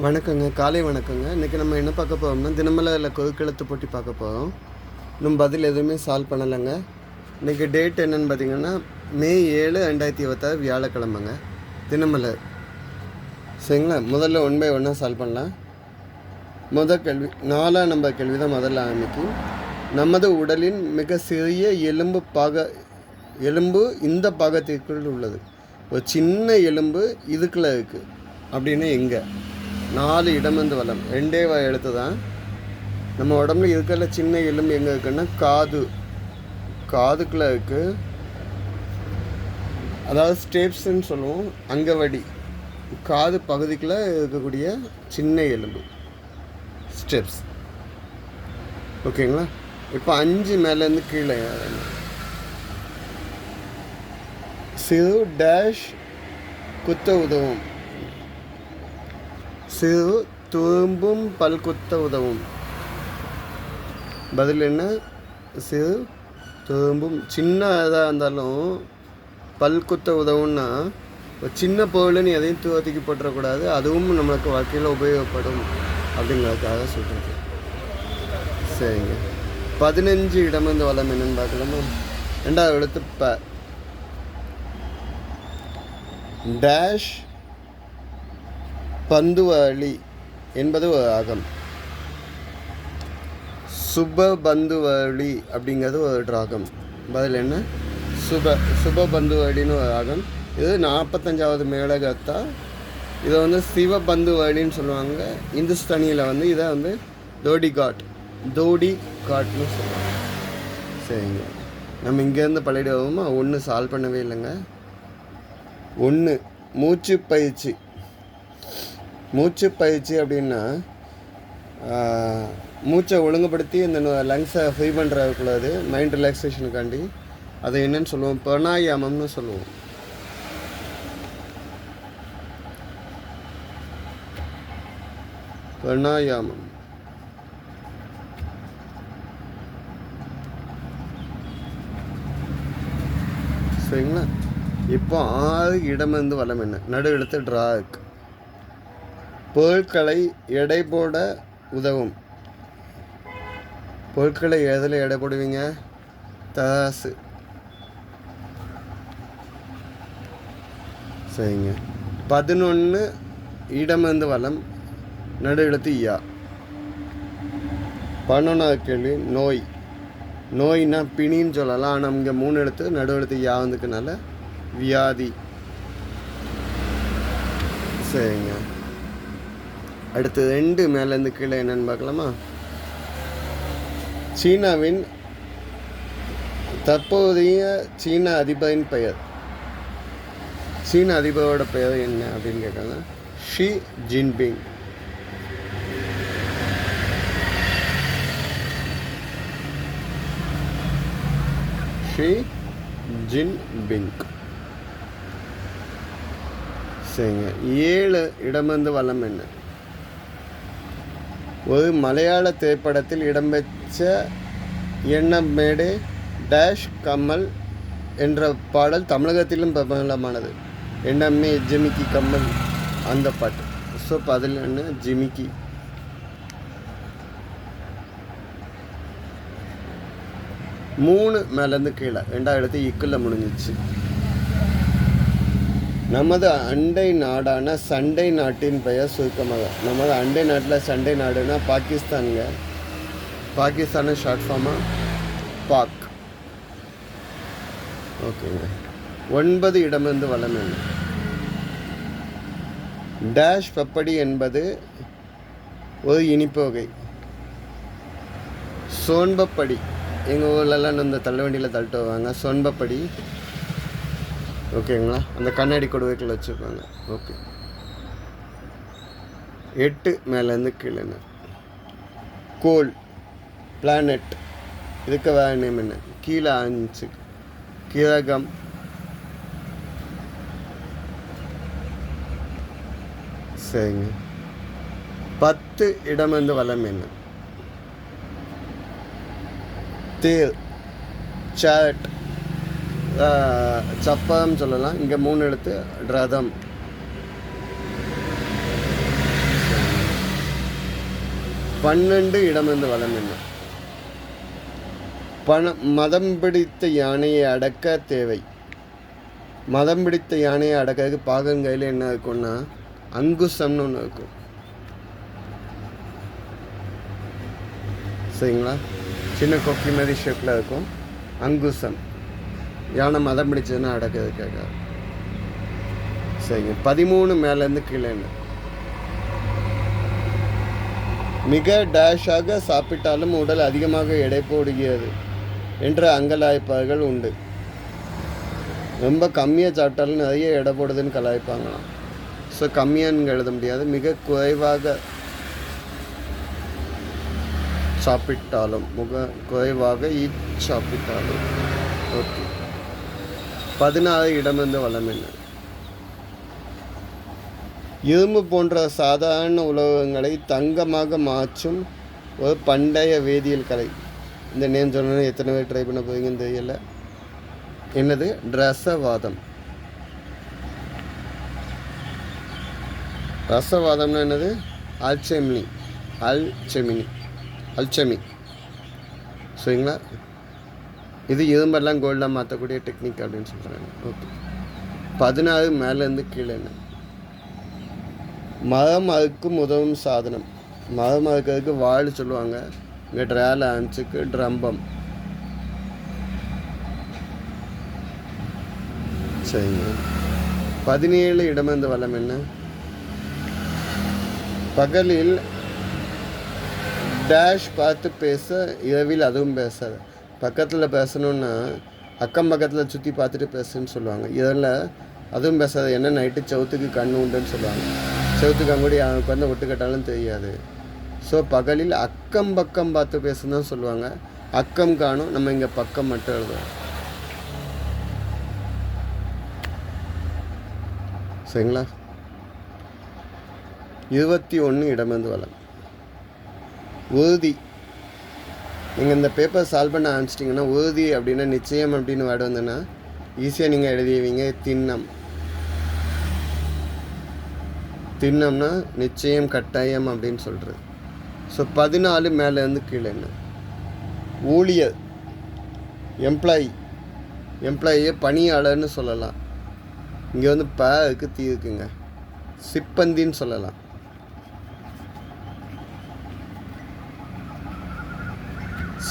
வணக்கங்க. காலை வணக்கங்க. இன்றைக்கி நம்ம என்ன பார்க்க போகிறோம்னா, தினமலரில் கொழுக்கெழுத்து போட்டி பார்க்க போகிறோம். இன்னும் பதில் எதுவுமே சால்வ் பண்ணலைங்க. இன்றைக்கி டேட் என்னென்னு பார்த்தீங்கன்னா, மே 7, 2026 வியாழக்கிழமைங்க. தினமலர். சரிங்களா? முதல்ல 1 by 1 சால்வ் பண்ணலாம். முதல் கேள்வி 4ஆம் நம்பர் கேள்வி தான் முதல்ல அன்னைக்கு. நமது உடலின் மிக சிறிய எலும்பு இந்த பாகத்திற்குள் உள்ளது. ஒரு சின்ன எலும்பு இதுக்குள்ளே இருக்குது அப்படின்னு எங்கே? 4 இடமந்து வளம் 2 எழுத்து தான். நம்ம உடம்புல இருக்கிற சின்ன எலும்பு எங்கே இருக்குன்னா காதுக்குள்ளே இருக்குது. அதாவது ஸ்டேப்ஸ்ன்னு சொல்லுவோம். அங்கவடி காது பகுதிக்குள்ளே இருக்கக்கூடிய சின்ன எலும்பு ஸ்டெப்ஸ். ஓகேங்களா? இப்போ 5 மேலேருந்து கீழே சிறு டேஷ் குத்த உதவும். சிறு துரும்பும் பல்குத்த உதவும். பதில் என்ன? சிறு துரும்பும். சின்னதாக இருந்தாலும் பல்குத்த உதவும்னா ஒரு சின்ன பொருள்னு எதையும் தூக்கி போட்டுறக்கூடாது. அதுவும் நம்மளுக்கு வாழ்க்கையில் உபயோகப்படும் அப்படிங்கிறதுக்காக சொல்கிறது. சரிங்க. 15 இடமந்து வளம் என்னன்னு பார்க்கலாமா? 2வது எழுத்து ப. டேஷ் பந்துவழி என்பது ஒரு ராகம். சுப பந்துவழி அப்படிங்கிறது ஒரு ராகம். பதில் என்ன? சுப பந்துவழின்னு ஒரு ராகம். இது 45வது மேளகத்தா. இதை சிவ பந்துவழின்னு சொல்லுவாங்க. இந்துஸ்தானியில் இதை தோடி காட்னு சொல்லுவாங்க. சரிங்க. நம்ம இங்கேருந்து பழகிடுவோமா? 1 சால்வ் பண்ணவே இல்லைங்க. 1 மூச்சு பயிற்சி அப்படின்னா மூச்சை ஒழுங்குபடுத்தி இந்த லங்ஸை ஃப்ரீ பண்ணுறதுக்குள்ளது மைண்ட் ரிலாக்ஸேஷனுக்காண்டி. அதை என்னன்னு சொல்லுவோம்? பிராணாயாமம்னு சொல்லுவோம். பிராணாயாமம். சரிங்களா? இப்போ 6 இடமிருந்து வளம் என்ன? நடு எழுத்து ட்ராக். பொருட்களை எடை போட உதவும். பொருட்களை எதில் எடை போடுவீங்க? தராசு. சரிங்க. 11 இடமிருந்து வளம் நடு எழுத்து யா. 11வது கேள்வி நோய்னா பிணின்னு சொல்லலாம். ஆனால் இங்கே 3 எழுத்து நடு எழுத்து யா வந்துக்கனால வியாதி. சரிங்க. அடுத்து 2 மேலேருந்து கீழே என்னன்னு பார்க்கலாமா? சீனாவின் தற்போதைய சீன அதிபரின் பெயர். சீன அதிபரோட பெயர் என்ன அப்படின்னு கேட்காங்க. Xi Jinping. Xi Jinping. சரிங்க. 7 இடமிருந்து வளம் என்ன? ஒரு மலையாள திரைப்படத்தில் இடம்பெற்ற எண்ணம் மேடே டேஷ் கம்மல் என்ற பாடல் தமிழகத்திலும் பிரபலமானது. எண்ணமே ஜிமிக்கி கம்மல் அந்த பாட்டு. ஸோ பதில் என்ன? ஜிமிக்கி. மூணு மேலேருந்து கீழே 2வது எழுத்து இக்குள்ள முடிஞ்சிச்சு. நமது அண்டை நாடான சண்டை நாட்டின் பெயர் சுருக்கமாக. நமது அண்டை நாட்டில் சண்டை நாடுனா பாகிஸ்தானுங்க. பாகிஸ்தானு ஷார்ட் ஃபார்மாக பாக். ஓகேங்க. 9 இடமிருந்து வளம் என்ன? டேஷ் பப்படி என்பது ஒரு இனிப்பு வகை. சோன்பப்படி. எங்கள் ஊர்லலாம் இந்த தள்ளுவண்டியில் தள்ளிட்டு வருவாங்க. சோன்பப்படி. ஓகேங்களா? அந்த கண்ணாடி கொடுவைக்குள்ள வச்சுருப்பாங்க. ஓகே. 8 மேலேருந்து கீழே என்ன? கோல் பிளானட். இதுக்கு வேறு நேம் என்ன? கீழே 5 கிரகம். சரிங்க. 10 இடமிருந்து வளம் என்ன? தேர் சேட் சப்பம் சொல்லலாம். இங்கே 3 எழுத்து ரதம். 12 இடமிருந்து வலம் என்ன? மதம் பிடித்த யானையை அடக்க தேவை. மதம் பிடித்த யானையை அடக்கிறதுக்கு பாகன் கையில் என்ன இருக்கும்னா அங்குசம்னு ஒன்று இருக்கும். சரிங்களா? சின்ன கொக்கி மாதிரி ஷேப்பில் இருக்கும். அங்குசம் யானை மதம் பிடிச்சதுன்னா அடக்கிறதுக்காக. சரிங்க. 13 மேலேருந்து கீழே என்ன? மிக டேஷாக சாப்பிட்டாலும் உடல் அதிகமாக எடை போடுகிறது என்ற அங்கலாய்ப்பார்கள் உண்டு. ரொம்ப கம்மியாக சாப்பிட்டாலும் நிறைய எடை போடுதுன்னு கலாய்ப்பாங்களாம். ஸோ கம்மியான்னு எழுத முடியாது. மிக குறைவாக சாப்பிட்டாலும் குறைவாக சாப்பிட்டாலும். ஓகே. 14 இடமிருந்து வலம் என்ன? இரும்பு போன்ற சாதாரண உலோகங்களை தங்கமாக மாற்றும் ஒரு பண்டைய வேதியியல் கலை. இந்த நேம் சொன்னோன்னா எத்தனை பேர் ட்ரை பண்ண போகிறீங்கன்னு தெரியல. என்னது? ரசவாதம். ரசவாதம்னா என்னது? அல்செமி. சரிங்களா? இது இரும்பெல்லாம் கோல்டாக மாற்றக்கூடிய டெக்னிக் அப்படின்னு சொல்கிறாங்க. ஓகே. 16 மேலேருந்து கீழே என்ன? மரம் அறுக்கும் உதவும் சாதனம். மரம் அறுக்கிறதுக்கு வாள் சொல்லுவாங்க. இங்கே ட்ரால் ஆன்ஸுக்கு ட்ரம்பம். சரிங்க. 17 இடமிருந்து வலம் என்ன? பகலில் டேஷ் பார்த்து பேச, இரவில் அதுவும் பேசாது. பக்கத்தில் பேசணுன்னா அக்கம் பக்கத்தில் சுற்றி பார்த்துட்டு பேசுன்னு சொல்லுவாங்க. இதில் அதுவும் பேசாது. என்ன நைட்டு செவத்துக்கு கண் உண்டுன்னு சொல்லுவாங்க. செவத்துக்கு அங்கூடி அவனுக்கு வந்து ஒட்டு கட்டாலும் தெரியாது. ஸோ பகலில் அக்கம் பக்கம் பார்த்து பேசுன்னு தான் சொல்லுவாங்க. அக்கம் காணும், நம்ம இங்கே பக்கம் மட்டும் எழுதுவோம். சரிங்களா? 21 இடமிருந்து வலம். உறுதி. நீங்கள் இந்த பேப்பர் சால்வ் பண்ண ஆரம்பிச்சிட்டிங்கன்னா உறுதி அப்படின்னா நிச்சயம் அப்படின்னு வேர்டு வந்ததுன்னா ஈஸியாக நீங்கள் எழுதிடுவீங்க. திண்ணம்னா நிச்சயம், கட்டாயம் அப்படின்னு சொல்கிறது. ஸோ 14 மேலேருந்து கீழே என்ன? ஊழியர், எம்ப்ளாயியை பணியாளர்னு சொல்லலாம். இங்கே வந்து இருக்கு, தீ இருக்குங்க. சிப்பந்தின்னு சொல்லலாம்.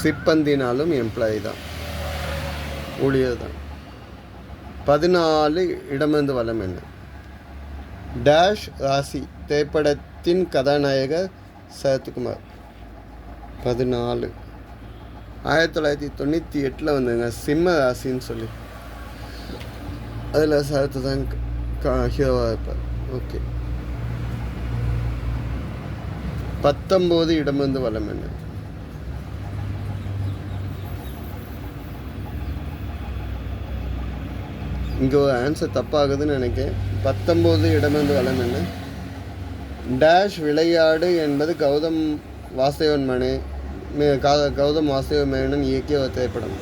சிப்பந்தினாலும் எம்ப்ளாயி தான், ஊழியர் தான். 14 இடமிருந்து வலம் என்ன? டேஷ் ராசி திரைப்படத்தின் கதாநாயகர் சரத்குமார். 14 1998 வந்துங்க. சிம்ம ராசின்னு சொல்லி அதில் சரத்து தான் ஹீரோவாக இருப்பார். ஓகே. 19 இடமிருந்து வலம் என்ன? இங்கே ஒரு ஆன்சர் தப்பாகுதுன்னு நினைக்கிறேன். 19 இடமிருந்து வலம் என்ன? டேஷ் விளையாடு என்பது கௌதம் வாசுதேவன் மேனன் இயக்கிய ஒரு திரைப்படம்.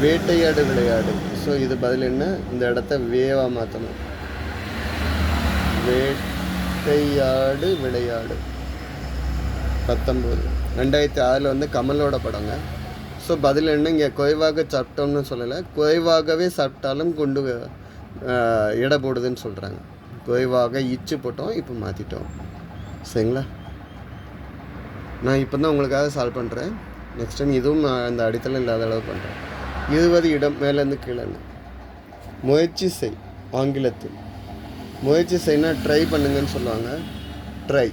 வேட்டையாடு விளையாடு. ஸோ இது பதில் என்ன? இந்த இடத்த வேவாக மாற்றணும். வேட்டையாடு விளையாடு. 19 2006 வந்து கமலோட படங்க. ஸோ பதில் என்ன? இங்கே குறைவாக சாப்பிட்டோம்னு சொல்லலை, குறைவாகவே சாப்பிட்டாலும் கொண்டு எடை போடுதுன்னு சொல்கிறாங்க. குறைவாக இச்சு போட்டோம், இப்போ மாற்றிட்டோம். சரிங்களா? நான் இப்போ தான் உங்களுக்காக சால்வ் பண்ணுறேன். நெக்ஸ்ட் டைம் இதுவும் நான் அந்த அடித்தளம் இல்லாத அளவு பண்ணுறேன். 20 இடம் மேலேருந்து கீழே. முயற்சி செய். ஆங்கிலத்தில் முயற்சி செய்யனா ட்ரை பண்ணுங்கன்னு சொல்லுவாங்க. Try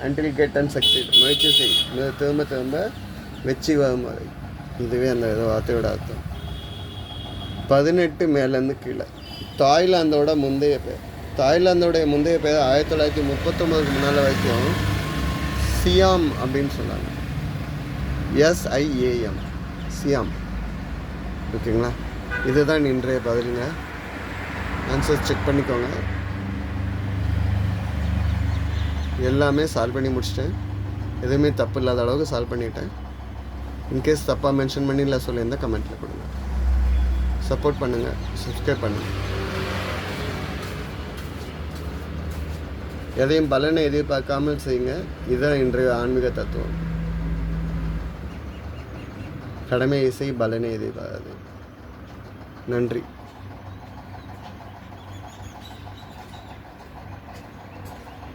until get and succeed. முயற்சி செய், திரும்ப வெற்றி வரும் வரை. இதுவே அந்த வார்த்தையோட அர்த்தம். 18 மேலேருந்து கீழே. தாய்லாந்தோட முந்தைய பேர் 1939 முன்னால் வரைக்கும் சியாம் அப்படின்னு சொன்னாங்க. SIAM, சியாம். ஓகேங்களா? இதுதான் இன்றைய பதிலுங்க. ஆன்சர் செக் பண்ணிக்கோங்க. எல்லாமே சால்வ் பண்ணி முடிச்சிட்டேன். எதுவுமே தப்பு இல்லாத அளவுக்கு சால்வ் பண்ணிட்டேன். இன்கேஸ் தப்பாக மென்ஷன் பண்ணி இல்லை சொல்லியிருந்தால் கமெண்ட்டில் கொடுங்க. சப்போர்ட் பண்ணுங்கள், சப்ஸ்கிரைப் பண்ணுங்கள். எதையும் பலனை எதிர்பார்க்காமல் செய்யுங்க. இதுதான் இன்றைய ஆன்மீக தத்துவம். கடமையை செய், பலனை எதிர்பார்க்காதே. நன்றி.